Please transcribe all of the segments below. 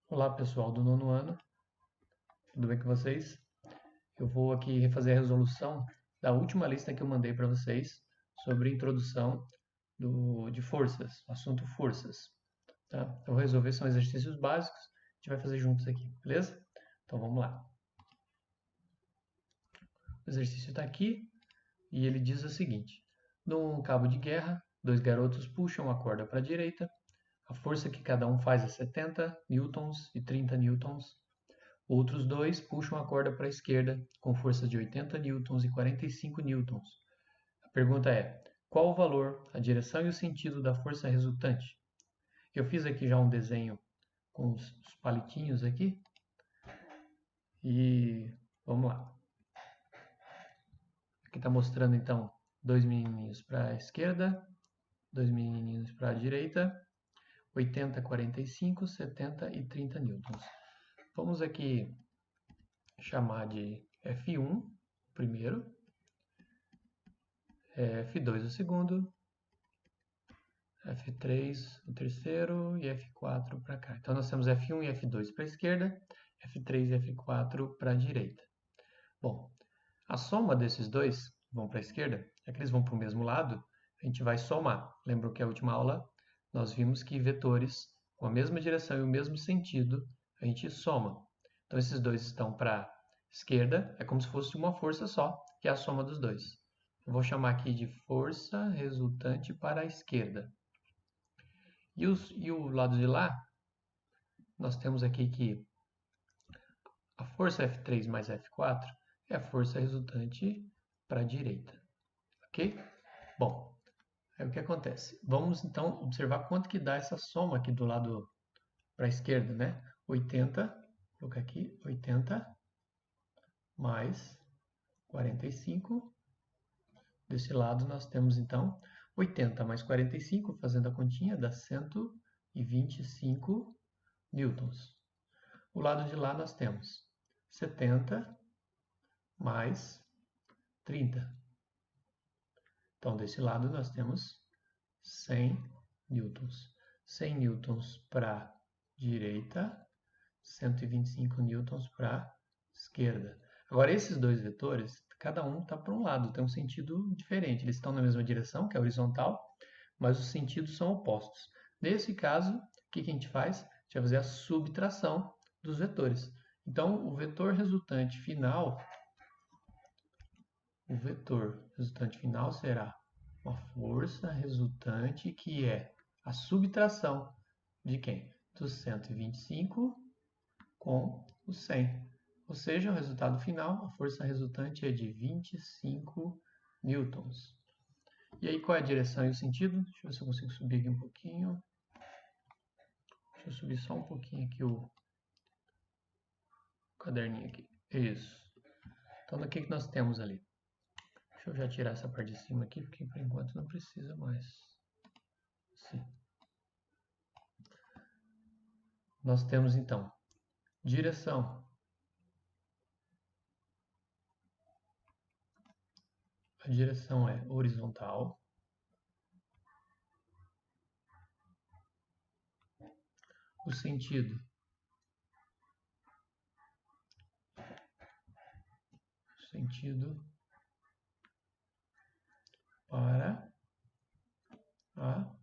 Olá pessoal do nono ano, tudo bem com vocês? Eu vou aqui refazer a resolução da última lista que eu mandei para vocês sobre introdução de forças, assunto forças. Tá? Eu vou resolver, são exercícios básicos, a gente vai fazer juntos aqui, beleza? Então vamos lá. O exercício está aqui e ele diz o seguinte: num cabo de guerra, dois garotos puxam a corda para a direita, a força que cada um faz é 70 newtons e 30 newtons. Outros dois puxam a corda para a esquerda, com força de 80 newtons e 45 newtons. A pergunta é: qual o valor, a direção e o sentido da força resultante? Eu fiz aqui já um desenho com os palitinhos aqui e vamos lá. Aqui está mostrando então dois menininhos para a esquerda, dois menininhos para a direita, 80, 45, 70 e 30 newtons. Vamos aqui chamar de F1 primeiro, F2 o segundo, F3 o terceiro e F4 para cá. Então nós temos F1 e F2 para a esquerda, F3 e F4 para a direita. Bom, a soma desses dois vão para a esquerda, já que eles vão para o mesmo lado, a gente vai somar. Lembram que a última aula nós vimos que vetores com a mesma direção e o mesmo sentido a gente soma. Então esses dois estão para a esquerda, é como se fosse uma força só, que é a soma dos dois. Eu vou chamar aqui de força resultante para a esquerda. E o lado de lá, nós temos aqui que a força F3 mais F4 é a força resultante para a direita. Ok? Bom, aí o que acontece? Vamos então observar quanto que dá essa soma aqui do lado para a esquerda, né? 80, vou colocar aqui, 80 mais 45. Desse lado nós temos então 80 mais 45, fazendo a continha, dá 125 newtons. O lado de lá nós temos 70 mais 30. Então, desse lado nós temos 100 newtons. 100 newtons para a direita, 125 newtons para a esquerda. Agora, esses dois vetores, cada um está para um lado, tem um sentido diferente. Eles estão na mesma direção, que é a horizontal, mas os sentidos são opostos. Nesse caso, o que a gente faz? A gente vai fazer a subtração dos vetores. Então, o vetor resultante final será uma força resultante que é a subtração de quem? Do 125 com o 100. Ou seja, o resultado final, a força resultante é de 25 newtons. E aí, qual é a direção e o sentido? Deixa eu ver se eu consigo subir aqui um pouquinho. Deixa eu subir só um pouquinho aqui o caderninho aqui. Isso. Então, o que nós temos ali? Deixa eu já tirar essa parte de cima aqui, porque por enquanto não precisa mais. Sim. Nós temos então direção. A direção é horizontal. O sentido para a...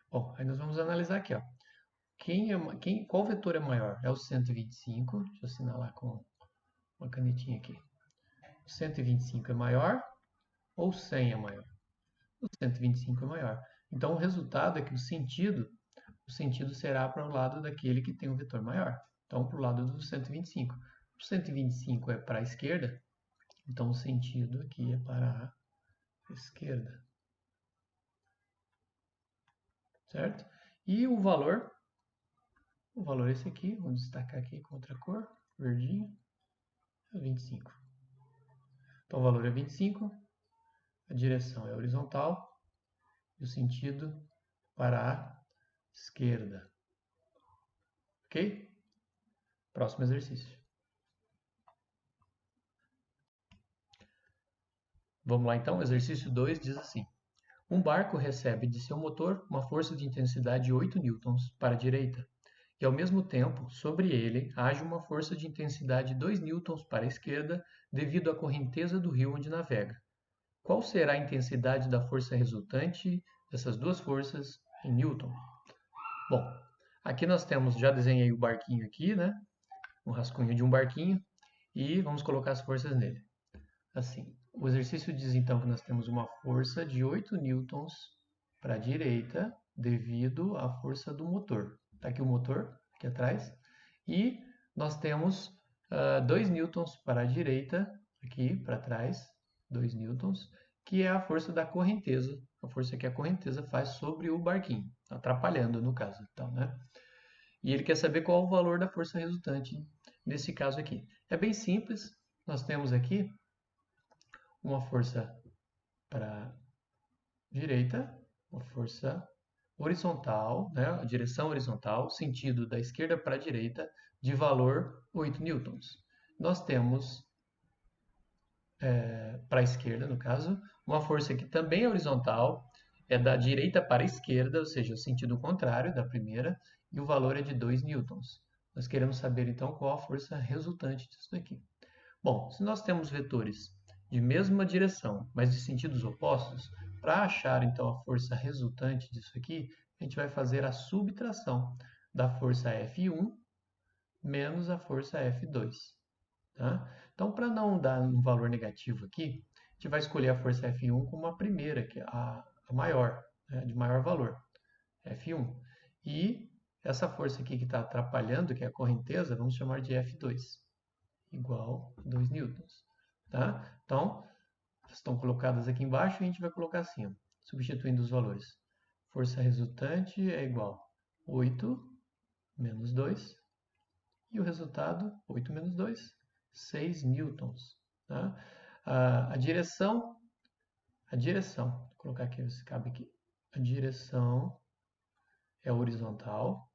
Bom, aí nós vamos analisar aqui, ó. Qual vetor é maior? É o 125. Deixa eu assinalar com uma canetinha aqui. O 125 é maior ou o 100 é maior? O 125 é maior. Então, o resultado é que o sentido será para o lado daquele que tem um vetor maior. Então, para o lado do 125. O 125 é para a esquerda, então o sentido aqui é para a esquerda. Certo? E o valor é esse aqui, vamos destacar aqui com outra cor, verdinho, é 25. Então o valor é 25, a direção é horizontal e o sentido para a esquerda. Ok? Próximo exercício. Vamos lá então, exercício 2 diz assim: um barco recebe de seu motor uma força de intensidade de 8 newtons para a direita e ao mesmo tempo, sobre ele, age uma força de intensidade 2 newtons para a esquerda devido à correnteza do rio onde navega. Qual será a intensidade da força resultante dessas duas forças em newton? Bom, aqui nós temos, já desenhei o barquinho aqui, né? Um rascunho de um barquinho, e vamos colocar as forças nele. Assim, o exercício diz então que nós temos uma força de 8 newtons para a direita devido à força do motor. Está aqui o motor, aqui atrás, e nós temos 2 newtons para a direita, aqui para trás, 2 newtons, que é a força da correnteza, a força que a correnteza faz sobre o barquinho, atrapalhando no caso. Então, né? E ele quer saber qual é o valor da força resultante nesse caso aqui. É bem simples, nós temos aqui uma força para a direita, uma força horizontal, né, a direção horizontal, sentido da esquerda para a direita, de valor 8 newtons. Nós temos, para a esquerda, no caso, uma força que também é horizontal, é da direita para a esquerda, ou seja, o sentido contrário da primeira, e o valor é de 2 newtons. Nós queremos saber, então, qual a força resultante disso daqui. Bom, se nós temos vetores de mesma direção, mas de sentidos opostos, para achar então a força resultante disso aqui, a gente vai fazer a subtração da força F1 menos a força F2. Tá? Então, para não dar um valor negativo aqui, a gente vai escolher a força F1 como a primeira, que é a maior, né, de maior valor, F1. E essa força aqui que está atrapalhando, que é a correnteza, vamos chamar de F2, igual a 2 newtons. Tá? Então, estão colocadas aqui embaixo e a gente vai colocar assim, ó, substituindo os valores. Força resultante é igual a 8 menos 2, e o resultado, 8 menos 2, 6 newtons. Tá? A direção, vou colocar aqui, se cabe aqui. A direção é horizontal,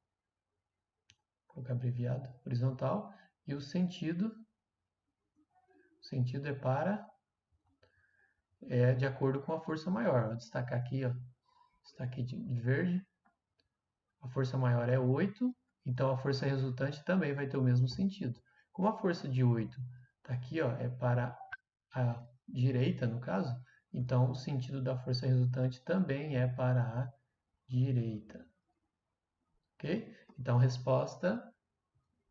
vou colocar abreviado, horizontal, e o sentido é de acordo com a força maior. Vou destacar aqui, ó, destaque de verde. A força maior é 8, então a força resultante também vai ter o mesmo sentido. Como a força de 8 está aqui, ó, é para a direita, no caso, então o sentido da força resultante também é para a direita. Ok? Então, resposta, vou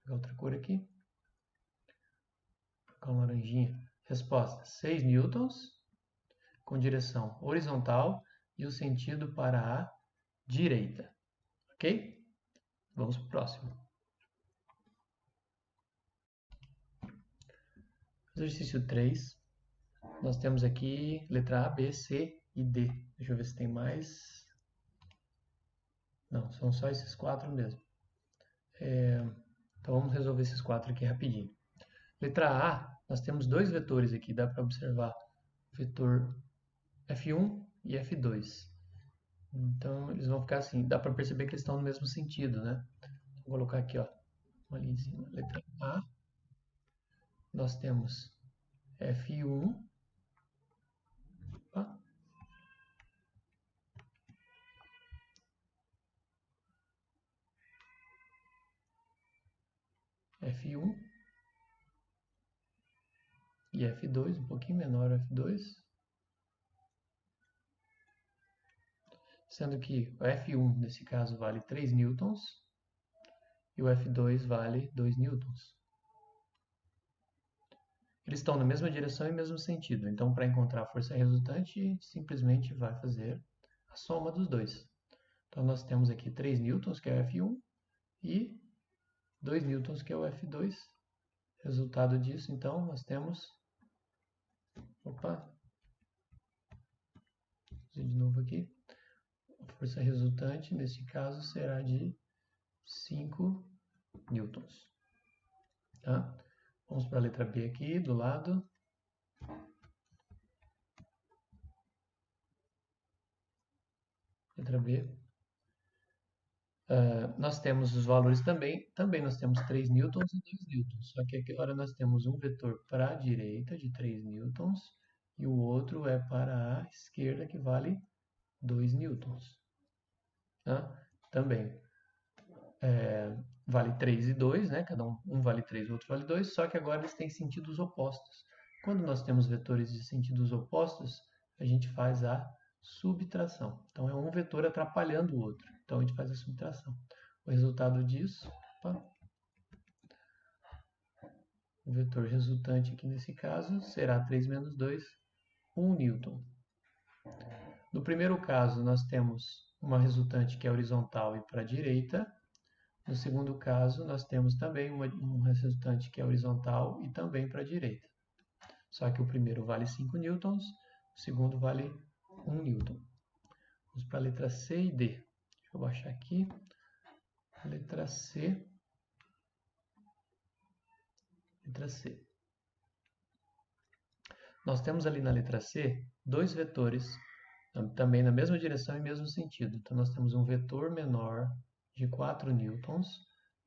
pegar outra cor aqui, vou colocar uma laranjinha. Resposta, 6 newtons, com direção horizontal e o sentido para a direita. Ok? Vamos para o próximo. Exercício 3. Nós temos aqui letra A, B, C e D. Deixa eu ver se tem mais. Não, são só esses 4 mesmo. Então vamos resolver esses 4 aqui rapidinho. Letra A, nós temos dois vetores aqui. Dá para observar o vetor F1 e F2. Então eles vão ficar assim. Dá para perceber que eles estão no mesmo sentido, né? Vou colocar aqui, ó, ali em cima. Letra A, nós temos F1. Opa, F1 e F2, um pouquinho menor o F2, sendo que o F1 nesse caso vale 3 newtons e o F2 vale 2 newtons. Eles estão na mesma direção e mesmo sentido, então para encontrar a força resultante, simplesmente vai fazer a soma dos dois. Então nós temos aqui 3 newtons, que é o F1, e 2 newtons, que é o F2. Resultado disso, então, nós temos... Opa! Vou fazer de novo aqui. A força resultante, nesse caso, será de 5 newtons. Tá? Vamos para a letra B aqui, do lado. Letra B. Nós temos os valores também nós temos 3 newtons e 2 newtons. Só que agora nós temos um vetor para a direita de 3 newtons e o outro é para a esquerda que vale 2 newtons. Tá? Também vale 3 e 2, né? Cada um vale 3, o outro vale 2, só que agora eles têm sentidos opostos. Quando nós temos vetores de sentidos opostos, a gente faz a subtração. Então, é um vetor atrapalhando o outro. Então, a gente faz a subtração. O resultado disso, o vetor resultante aqui nesse caso será 3 menos 2, 1 newton. No primeiro caso, nós temos uma resultante que é horizontal e para a direita. No segundo caso, nós temos também um resultante que é horizontal e também para a direita. Só que o primeiro vale 5 newtons, o segundo vale 1 newton. Vamos para a letra C e D. Deixa eu baixar aqui. Letra C. Letra C. Nós temos ali na letra C dois vetores, também na mesma direção e mesmo sentido. Então, nós temos um vetor menor de 4 newtons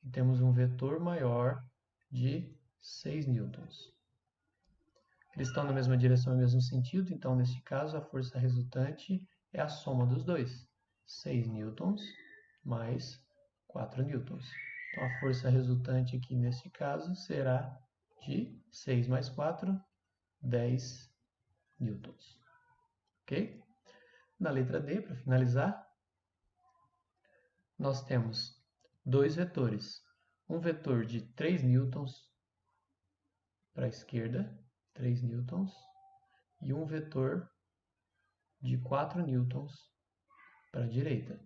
e temos um vetor maior de 6 newtons. Eles estão na mesma direção e mesmo sentido, então, neste caso, a força resultante é a soma dos dois. 6 newtons mais 4 newtons. Então, a força resultante aqui, neste caso, será de 6 mais 4, 10 newtons. Ok? Na letra D, para finalizar, nós temos dois vetores. Um vetor de 3 newtons para a esquerda, 3 newtons, e um vetor de 4 newtons para a direita.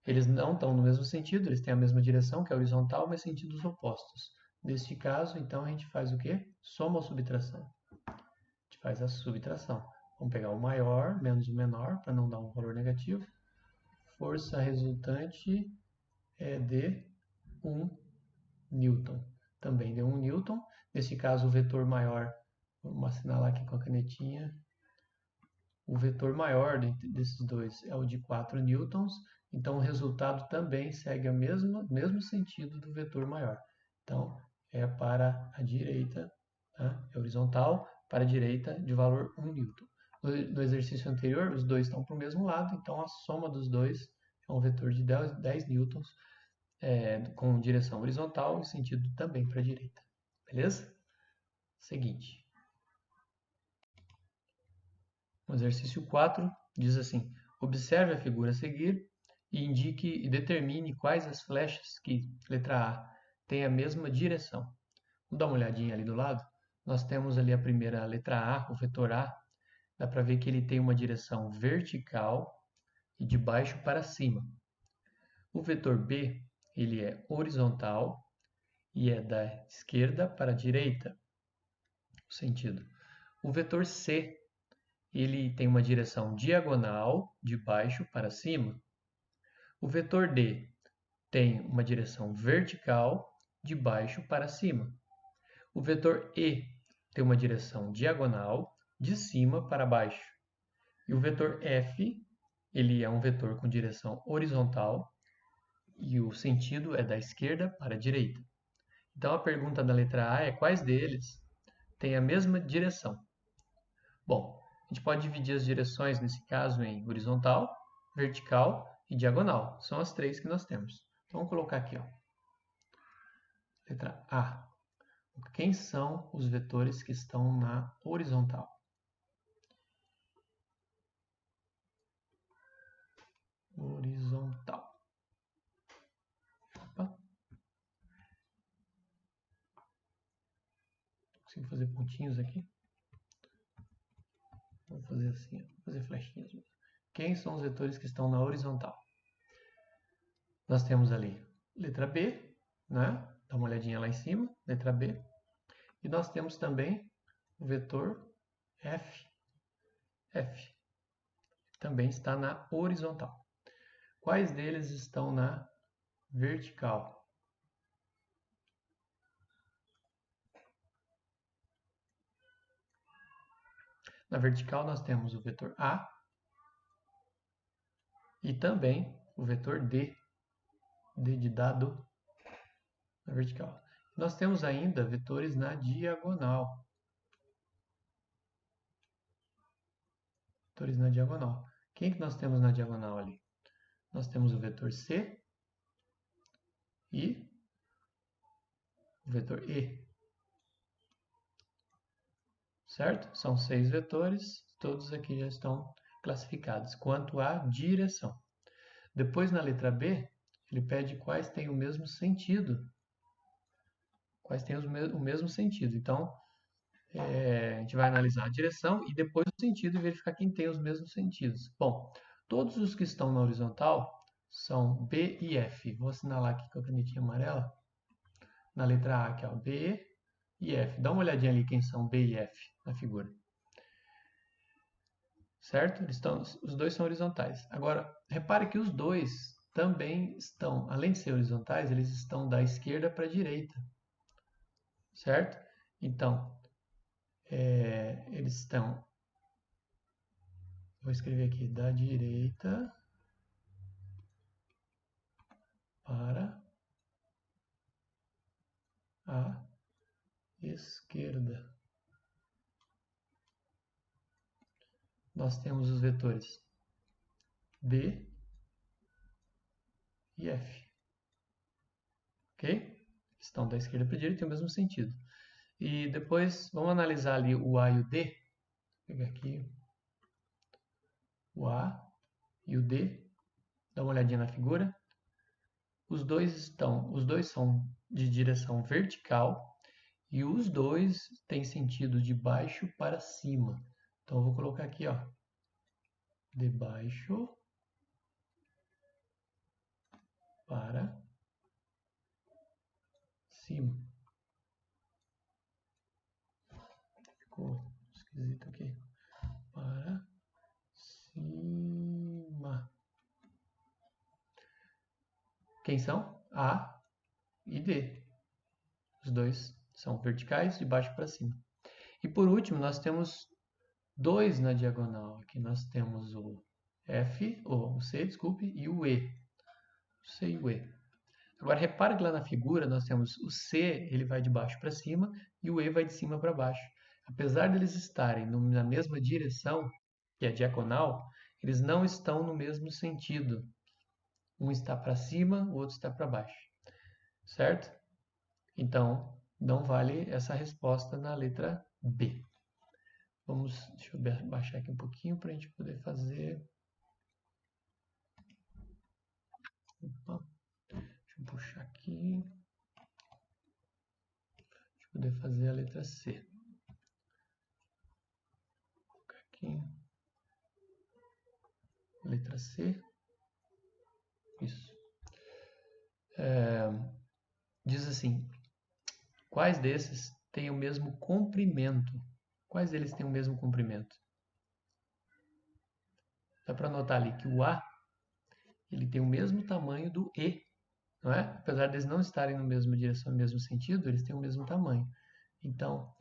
Eles não estão no mesmo sentido, eles têm a mesma direção, que é horizontal, mas sentidos opostos. Neste caso, então, a gente faz o quê? Soma ou subtração? A gente faz a subtração. Vamos pegar o maior menos o menor, para não dar um valor negativo. Força resultante é de 1 newton. Também deu 1 newton. Nesse caso, o vetor maior, vamos assinalar aqui com a canetinha. O vetor maior desses dois é o de 4 newtons. Então, o resultado também segue o mesmo sentido do vetor maior. Então, é para a direita, tá? É horizontal, para a direita, de valor 1 newton. No exercício anterior, os dois estão para o mesmo lado, então a soma dos dois é um vetor de 10 newtons, com direção horizontal e sentido também para a direita. Beleza? Seguinte. No exercício 4, diz assim: observe a figura a seguir e indique e determine quais as flechas que, letra A, têm a mesma direção. Vamos dar uma olhadinha ali do lado. Nós temos ali a primeira letra A, o vetor A. Dá para ver que ele tem uma direção vertical e de baixo para cima. O vetor B, ele é horizontal e é da esquerda para a direita, o sentido. O vetor C, ele tem uma direção diagonal de baixo para cima. O vetor D tem uma direção vertical de baixo para cima. O vetor E tem uma direção diagonal de cima para baixo. E o vetor F, ele é um vetor com direção horizontal e o sentido é da esquerda para a direita. Então a pergunta da letra A é quais deles têm a mesma direção? Bom, a gente pode dividir as direções nesse caso em horizontal, vertical e diagonal. São as três que nós temos. Então vamos colocar aqui, ó. Letra A. Quem são os vetores que estão na horizontal? Horizontal. Opa. Consigo fazer pontinhos aqui? Vou fazer assim, vou fazer flechinhas. Quem são os vetores que estão na horizontal? Nós temos ali letra B, né? Dá uma olhadinha lá em cima, letra B. E nós temos também o vetor F. F também está na horizontal. Quais deles estão na vertical? Na vertical nós temos o vetor A e também o vetor D. D de dado na vertical. Nós temos ainda vetores na diagonal. Vetores na diagonal. Quem que nós temos na diagonal ali? Nós temos o vetor C e o vetor E. Certo? São 6 vetores, todos aqui já estão classificados quanto à direção. Depois, na letra B, ele pede quais têm o mesmo sentido. Quais têm o mesmo sentido. Então, a gente vai analisar a direção e depois o sentido e verificar quem tem os mesmos sentidos. Bom, todos os que estão na horizontal são B e F. Vou assinalar aqui com a canetinha amarela. Na letra A, aqui, ó, B e F. Dá uma olhadinha ali quem são B e F na figura. Certo? Os dois são horizontais. Agora, repare que os dois também estão, além de ser horizontais, eles estão da esquerda para a direita. Certo? Então, eles estão, vou escrever aqui, da direita para a esquerda. Nós temos os vetores D e F. Ok? Estão da esquerda para a direita, tem o mesmo sentido. E depois, vamos analisar ali o A e o D. Vou pegar aqui o A e o D. Dá uma olhadinha na figura. Os dois são de direção vertical e os dois têm sentido de baixo para cima. Então, eu vou colocar aqui, ó, de baixo para cima. Ficou esquisito aqui. Para cima. Quem são? A e D. Os dois são verticais, de baixo para cima. E por último, nós temos dois na diagonal. Aqui nós temos o F, ou o C, desculpe, e o E. O C e o E. Agora, repare que lá na figura nós temos o C, ele vai de baixo para cima, e o E vai de cima para baixo. Apesar deles estarem na mesma direção, que é diagonal, eles não estão no mesmo sentido. Um está para cima, o outro está para baixo. Certo? Então, não vale essa resposta na letra B. Deixa eu baixar aqui um pouquinho para a gente poder fazer. Opa, deixa eu puxar aqui. Deixa eu poder fazer a letra C. Vou colocar aqui. Letra C. Isso. Diz assim: quais desses têm o mesmo comprimento? Quais deles têm o mesmo comprimento? Dá para notar ali que o A ele tem o mesmo tamanho do E, não é? Apesar deles não estarem na mesma direção, no mesmo sentido, eles têm o mesmo tamanho. Então,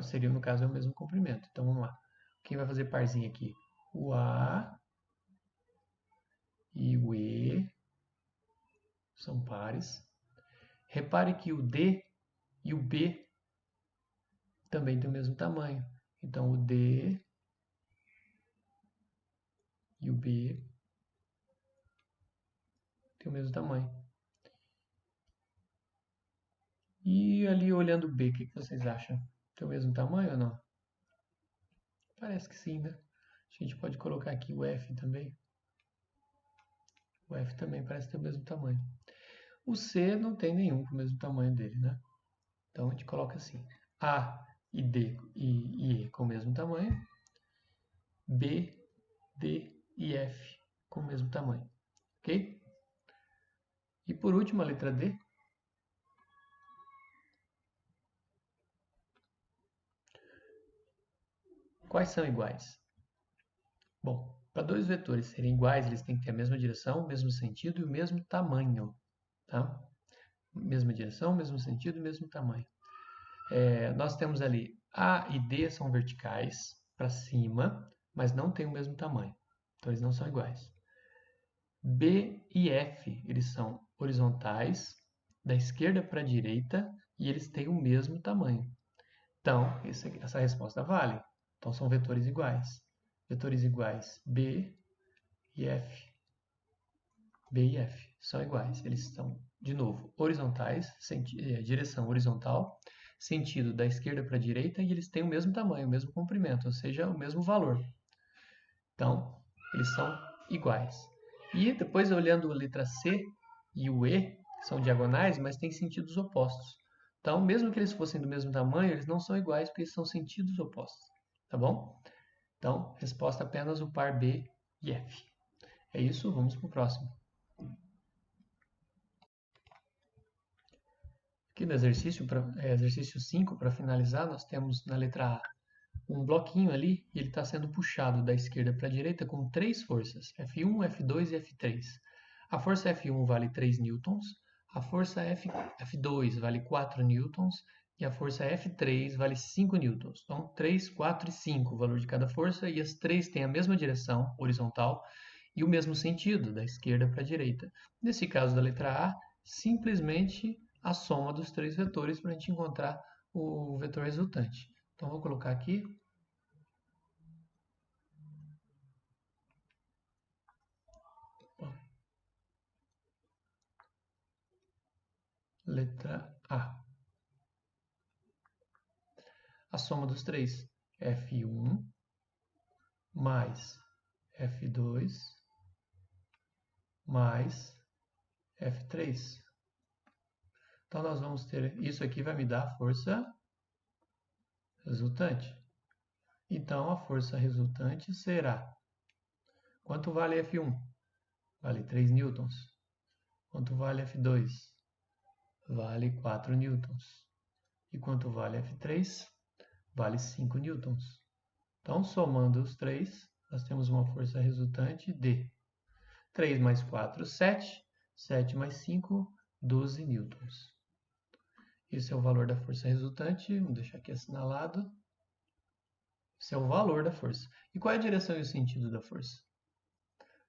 seria no caso o mesmo comprimento. Então vamos lá. Quem vai fazer parzinho aqui? O A e o E são pares. Repare que o D e o B também têm o mesmo tamanho. Então o D e o B têm o mesmo tamanho. E ali olhando o B, o que vocês acham? Tem o mesmo tamanho ou não? Parece que sim, né? A gente pode colocar aqui o F também. O F também parece ter o mesmo tamanho. O C não tem nenhum com o mesmo tamanho dele, né? Então a gente coloca assim: A e D e E com o mesmo tamanho, B, D e F com o mesmo tamanho. Ok? E por último, a letra D. Quais são iguais? Bom, para dois vetores serem iguais, eles têm que ter a mesma direção, o mesmo sentido e o mesmo tamanho. Tá? Mesma direção, mesmo sentido e mesmo tamanho. Nós temos ali A e D são verticais para cima, mas não têm o mesmo tamanho. Então eles não são iguais. B e F, eles são horizontais, da esquerda para a direita, e eles têm o mesmo tamanho. Então, essa resposta vale. Então, são vetores iguais. Vetores iguais B e F. B e F, são iguais. Eles são, de novo, horizontais, direção horizontal, sentido da esquerda para a direita, e eles têm o mesmo tamanho, o mesmo comprimento, ou seja, o mesmo valor. Então, eles são iguais. E depois, olhando a letra C e o E, que são diagonais, mas têm sentidos opostos. Então, mesmo que eles fossem do mesmo tamanho, eles não são iguais porque eles são sentidos opostos. Tá bom? Então, resposta apenas o par B e F. É isso, vamos para o próximo. Aqui no exercício 5, para finalizar, nós temos na letra A um bloquinho ali e ele está sendo puxado da esquerda para a direita com 3 forças, F1, F2 e F3. A força F1 vale 3 newtons, a força F2 vale 4 newtons e a força F3 vale 5 newtons. Então, 3, 4 e 5 o valor de cada força, e as três têm a mesma direção horizontal e o mesmo sentido, da esquerda para a direita. Nesse caso da letra A, simplesmente a soma dos três vetores para a gente encontrar o vetor resultante. Então, vou colocar aqui. Letra A. A soma dos três, F1 mais F2 mais F3. Então, nós vamos ter, isso aqui vai me dar a força resultante. Então, a força resultante será, quanto vale F1? Vale 3 newtons. Quanto vale F2? Vale 4 newtons. E quanto vale F3? Vale 5 newtons. Então, somando os três, nós temos uma força resultante de 3 mais 4, 7. 7 mais 5, 12 newtons. Esse é o valor da força resultante. Vamos deixar aqui assinalado. Esse é o valor da força. E qual é a direção e o sentido da força?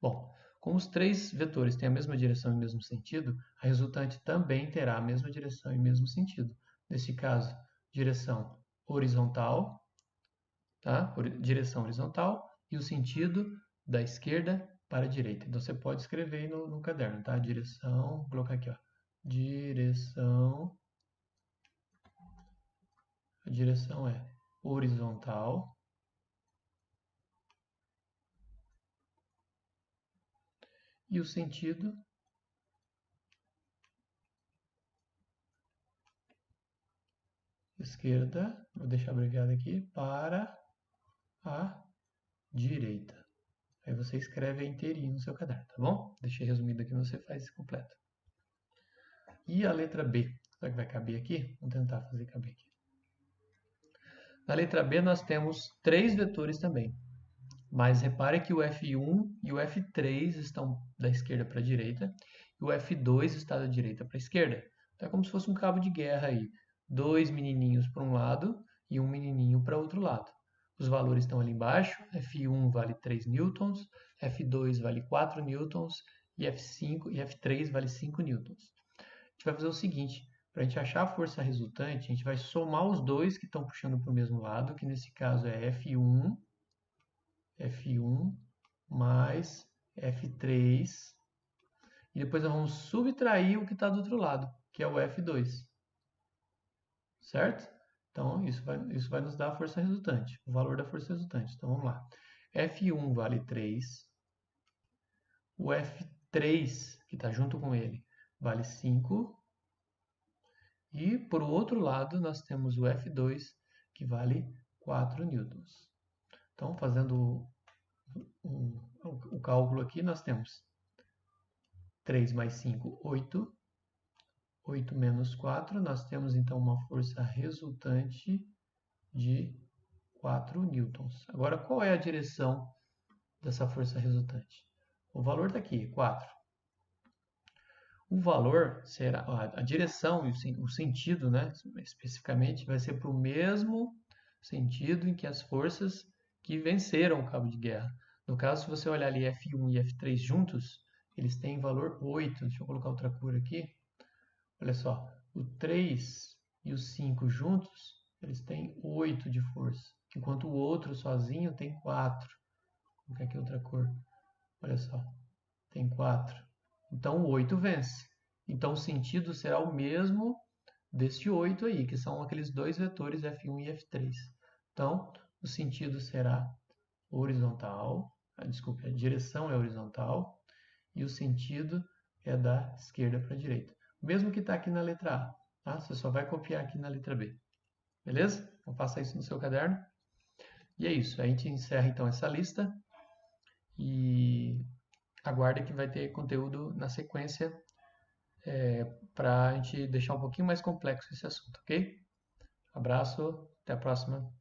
Bom, como os três vetores têm a mesma direção e o mesmo sentido, a resultante também terá a mesma direção e o mesmo sentido. Nesse caso, direção horizontal, tá? Direção horizontal e o sentido da esquerda para a direita. Então, você pode escrever aí no caderno, tá? Direção, vou colocar aqui, ó. A direção é horizontal e o sentido esquerda, vou deixar abreviado aqui, para a direita. Aí você escreve inteirinho no seu caderno, tá bom? Deixei resumido aqui, você faz isso completo. E a letra B? Será que vai caber aqui? Vamos tentar fazer caber aqui. Na letra B nós temos três vetores também. Mas repare que o F1 e o F3 estão da esquerda para a direita e o F2 está da direita para a esquerda. Então é como se fosse um cabo de guerra aí. Dois menininhos para um lado e um menininho para outro lado. Os valores estão ali embaixo. F1 vale 3 newtons, F2 vale 4 newtons e F3 vale 5 newtons. A gente vai fazer o seguinte, para a gente achar a força resultante, a gente vai somar os dois que estão puxando para o mesmo lado, que nesse caso é F1 mais F3, e depois nós vamos subtrair o que está do outro lado, que é o F2, certo? Então, isso vai nos dar a força resultante, o valor da força resultante. Então, vamos lá. F1 vale 3, o F3, que está junto com ele, vale 5, e, por outro lado, nós temos o F2, que vale 4 newtons. Então, fazendo o cálculo aqui, nós temos 3 mais 5, 8. 8 menos 4, nós temos então uma força resultante de 4 newtons. Agora, qual é a direção dessa força resultante? O valor está aqui, 4. O valor será, a direção e o sentido, né, especificamente, vai ser para o mesmo sentido em que as forças que venceram o cabo de guerra. No caso, se você olhar ali F1 e F3 juntos, eles têm valor 8. Deixa eu colocar outra cor aqui. Olha só, o 3 e o 5 juntos, eles têm 8 de força, enquanto o outro sozinho tem 4. Vou colocar aqui outra cor. Olha só, tem 4. Então, o 8 vence. Então, o sentido será o mesmo deste 8 aí, que são aqueles dois vetores F1 e F3. Então, o sentido será horizontal, desculpe, a direção é horizontal e o sentido é da esquerda para a direita. O mesmo que está aqui na letra A, tá? Você só vai copiar aqui na letra B. Beleza? Então, faça isso no seu caderno. E é isso. A gente encerra então essa lista e aguarda que vai ter conteúdo na sequência para a gente deixar um pouquinho mais complexo esse assunto, ok? Abraço, até a próxima.